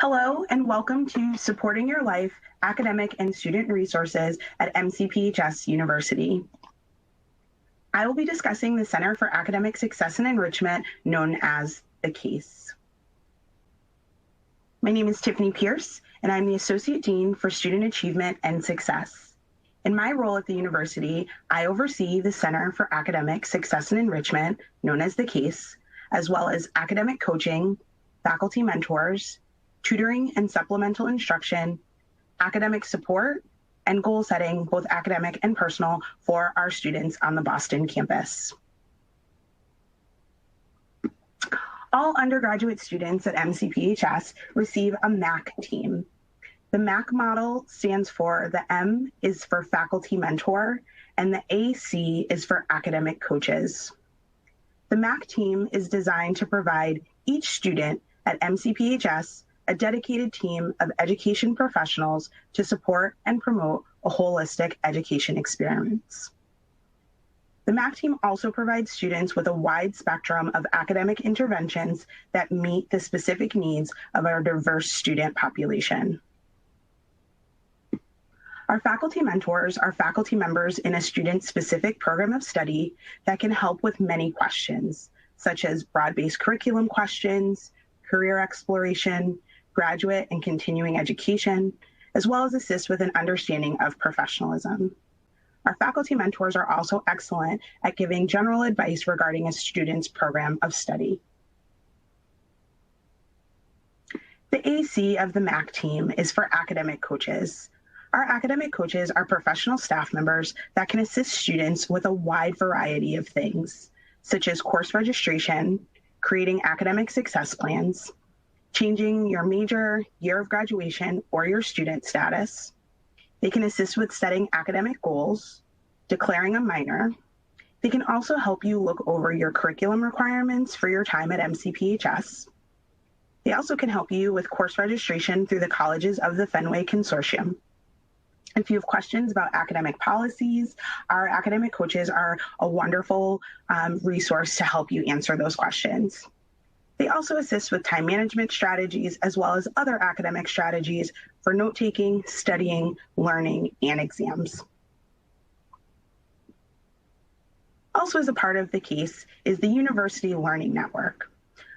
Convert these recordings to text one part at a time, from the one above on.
Hello and welcome to Supporting Your Life, Academic and Student Resources at MCPHS University. I will be discussing the Center for Academic Success and Enrichment, known as the CASE. My name is Tiffany Pierce, and I'm the Associate Dean for Student Achievement and Success. In my role at the university, I oversee the Center for Academic Success and Enrichment, known as the CASE, as well as academic coaching, faculty mentors, tutoring and supplemental instruction, academic support, and goal setting, both academic and personal, for our students on the Boston campus. All undergraduate students at MCPHS receive a MAC team. The MAC model stands for the M is for faculty mentor, and the AC is for academic coaches. The MAC team is designed to provide each student at MCPHS a dedicated team of education professionals to support and promote a holistic education experience. The MAC team also provides students with a wide spectrum of academic interventions that meet the specific needs of our diverse student population. Our faculty mentors are faculty members in a student-specific program of study that can help with many questions, such as broad-based curriculum questions, career exploration, graduate and continuing education, as well as assist with an understanding of professionalism. Our faculty mentors are also excellent at giving general advice regarding a student's program of study. The AC of the MAC team is for academic coaches. Our academic coaches are professional staff members that can assist students with a wide variety of things, such as course registration, creating academic success plans, changing your major, year of graduation, or your student status. They can assist with setting academic goals, declaring a minor. They can also help you look over your curriculum requirements for your time at MCPHS. They also can help you with course registration through the Colleges of the Fenway Consortium. If you have questions about academic policies, our academic coaches are a wonderful resource to help you answer those questions. They also assist with time management strategies as well as other academic strategies for note-taking, studying, learning, and exams. Also as a part of the CASE is the University Learning Network.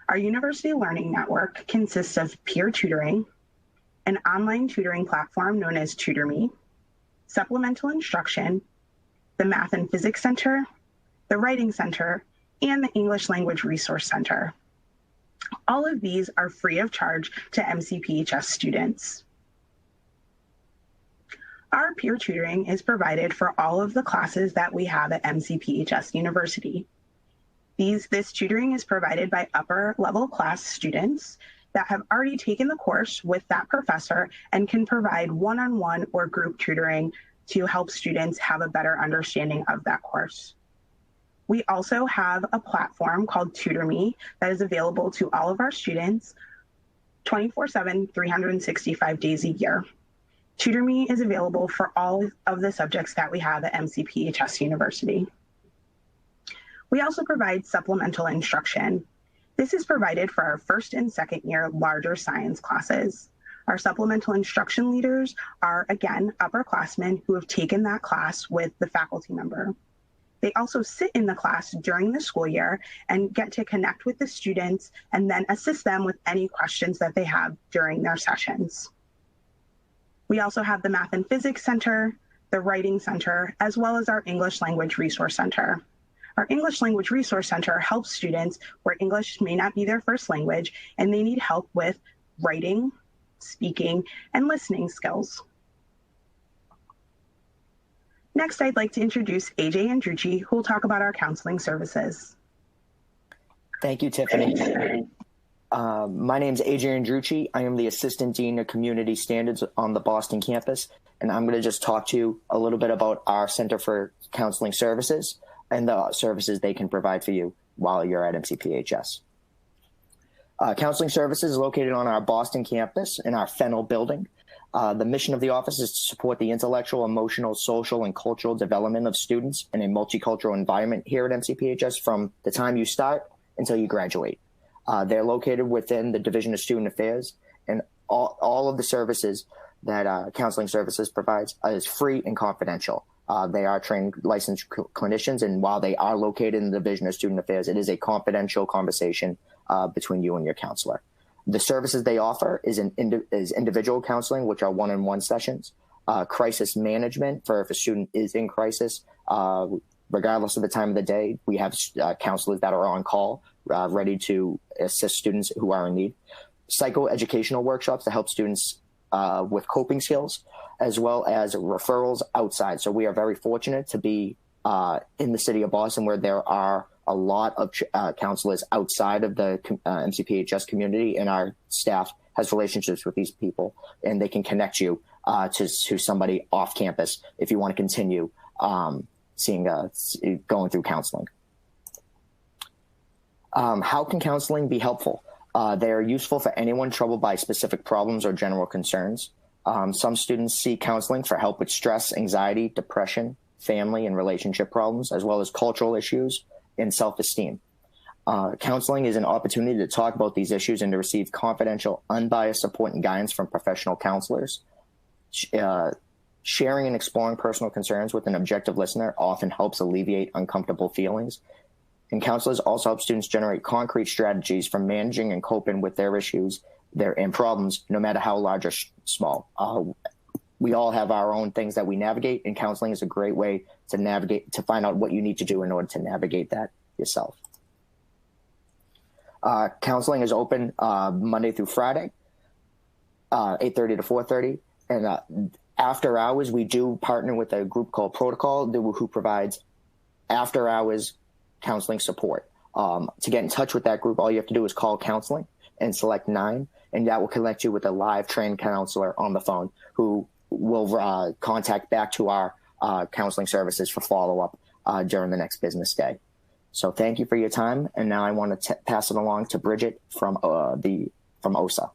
Our University Learning Network consists of peer tutoring, an online tutoring platform known as TutorMe, supplemental instruction, the Math and Physics Center, the Writing Center, and the English Language Resource Center. All of these are free of charge to MCPHS students. Our peer tutoring is provided for all of the classes that we have at MCPHS University. This tutoring is provided by upper level class students that have already taken the course with that professor and can provide one-on-one or group tutoring to help students have a better understanding of that course. We also have a platform called TutorMe that is available to all of our students 24/7, 365 days a year. TutorMe is available for all of the subjects that we have at MCPHS University. We also provide supplemental instruction. This is provided for our first and second year larger science classes. Our supplemental instruction leaders are, again, upperclassmen who have taken that class with the faculty member. They also sit in the class during the school year and get to connect with the students and then assist them with any questions that they have during their sessions. We also have the Math and Physics Center, the Writing Center, as well as our English Language Resource Center. Our English Language Resource Center helps students where English may not be their first language and they need help with writing, speaking, and listening skills. Next, I'd like to introduce AJ Andrucci, who will talk about our counseling services. Thank you, Tiffany. My name is AJ Andrucci. I am the Assistant Dean of Community Standards on the Boston campus, and I'm going to just talk to you a little bit about our Center for Counseling Services and the services they can provide for you while you're at MCPHS. Counseling Services is located on our Boston campus in our Fennell building. The mission of the office is to support the intellectual, emotional, social, and cultural development of students in a multicultural environment here at MCPHS from the time you start until you graduate. They're located within the Division of Student Affairs, and all of the services that counseling services provides is free and confidential. They are trained licensed clinicians, and while they are located in the Division of Student Affairs, it is a confidential conversation between you and your counselor. The services they offer is individual counseling, which are one-on-one sessions, crisis management for if a student is in crisis. Regardless of the time of the day, we have counselors that are on call, ready to assist students who are in need. Psychoeducational workshops to help students with coping skills, as well as referrals outside. So we are very fortunate to be in the city of Boston, where there are a lot of counselors outside of the MCPHS community, and our staff has relationships with these people, and they can connect you to somebody off campus if you want to continue going through counseling. How can counseling be helpful? They are useful for anyone troubled by specific problems or general concerns. Some students seek counseling for help with stress, anxiety, depression, family and relationship problems, as well as cultural issues and self-esteem. Counseling is an opportunity to talk about these issues and to receive confidential, unbiased support and guidance from professional counselors. Sharing and exploring personal concerns with an objective listener often helps alleviate uncomfortable feelings. And counselors also help students generate concrete strategies for managing and coping with their issues and problems, no matter how large or small. We all have our own things that we navigate, and counseling is a great way to find out what you need to do in order to navigate that yourself. Counseling is open Monday through Friday, 8:30 to 4:30. And after hours, we do partner with a group called Protocol, who provides after hours counseling support. To get in touch with that group, all you have to do is call counseling and select 9, and that will connect you with a live trained counselor on the phone who will contact back to our counseling services for follow-up during the next business day. So thank you for your time. And now I want to pass it along to Bridget from OSA.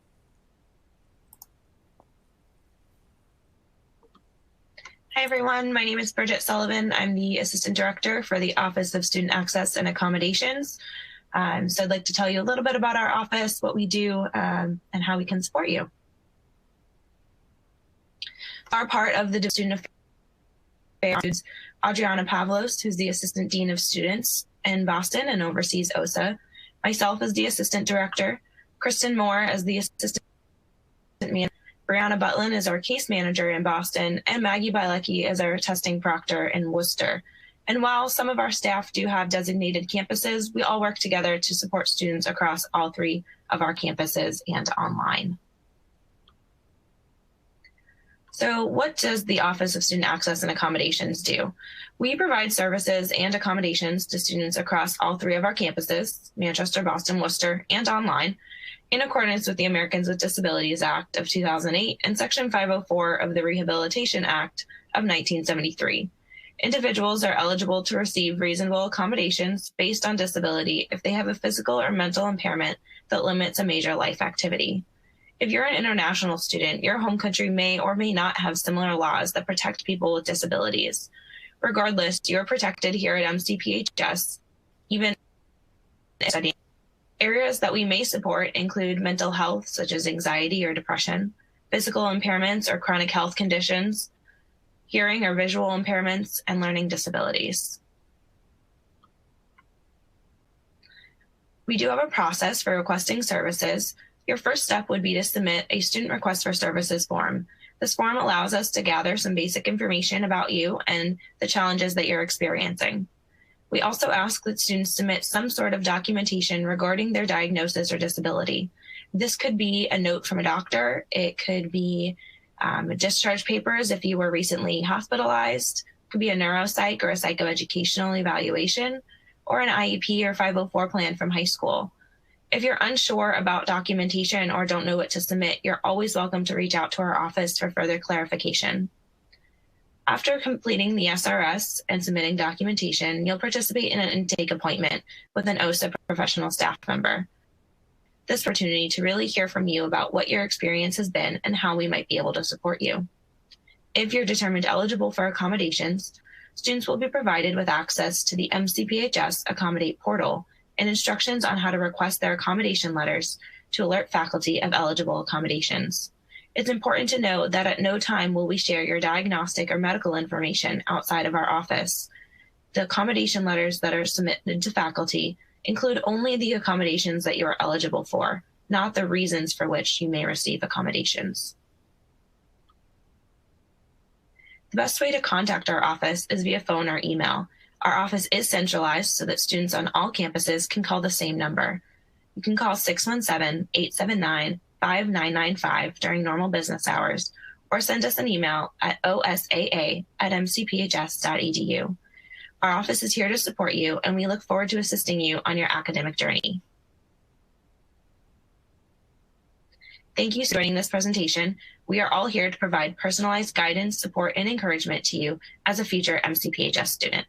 Hi, everyone. My name is Bridget Sullivan. I'm the Assistant Director for the Office of Student Access and Accommodations. So I'd like to tell you a little bit about our office, what we do, and how we can support you. Our part of the Student Affairs, Adriana Pavlos, who's the Assistant Dean of Students in Boston and oversees OSA, myself as the Assistant Director, Kristen Moore as the Assistant Manager, Brianna Butlin is our case manager in Boston, and Maggie Bielecki is our testing proctor in Worcester. And while some of our staff do have designated campuses, we all work together to support students across all 3 of our campuses and online. So what does the Office of Student Access and Accommodations do? We provide services and accommodations to students across all 3 of our campuses, Manchester, Boston, Worcester, and online, in accordance with the Americans with Disabilities Act of 2008 and Section 504 of the Rehabilitation Act of 1973. Individuals are eligible to receive reasonable accommodations based on disability if they have a physical or mental impairment that limits a major life activity. If you're an international student, your home country may or may not have similar laws that protect people with disabilities. Regardless, you're protected here at MCPHS, even studying. Areas that we may support include mental health, such as anxiety or depression, physical impairments or chronic health conditions, hearing or visual impairments, and learning disabilities. We do have a process for requesting services. Your first step would be to submit a student request for services form. This form allows us to gather some basic information about you and the challenges that you're experiencing. We also ask that students submit some sort of documentation regarding their diagnosis or disability. This could be a note from a doctor. It could be discharge papers if you were recently hospitalized. It could be a neuropsych or a psychoeducational evaluation, or an IEP or 504 plan from high school. If you're unsure about documentation or don't know what to submit, you're always welcome to reach out to our office for further clarification. After completing the SRS and submitting documentation, you'll participate in an intake appointment with an OSA professional staff member. This opportunity to really hear from you about what your experience has been and how we might be able to support you. If you're determined eligible for accommodations, students will be provided with access to the MCPHS Accommodate portal and instructions on how to request their accommodation letters to alert faculty of eligible accommodations. It's important to note that at no time will we share your diagnostic or medical information outside of our office. The accommodation letters that are submitted to faculty include only the accommodations that you are eligible for, not the reasons for which you may receive accommodations. The best way to contact our office is via phone or email. Our office is centralized so that students on all campuses can call the same number. You can call 617-879-5995 during normal business hours, or send us an email at osaa@mcphs.edu. Our office is here to support you, and we look forward to assisting you on your academic journey. Thank you for joining this presentation. We are all here to provide personalized guidance, support, and encouragement to you as a future MCPHS student.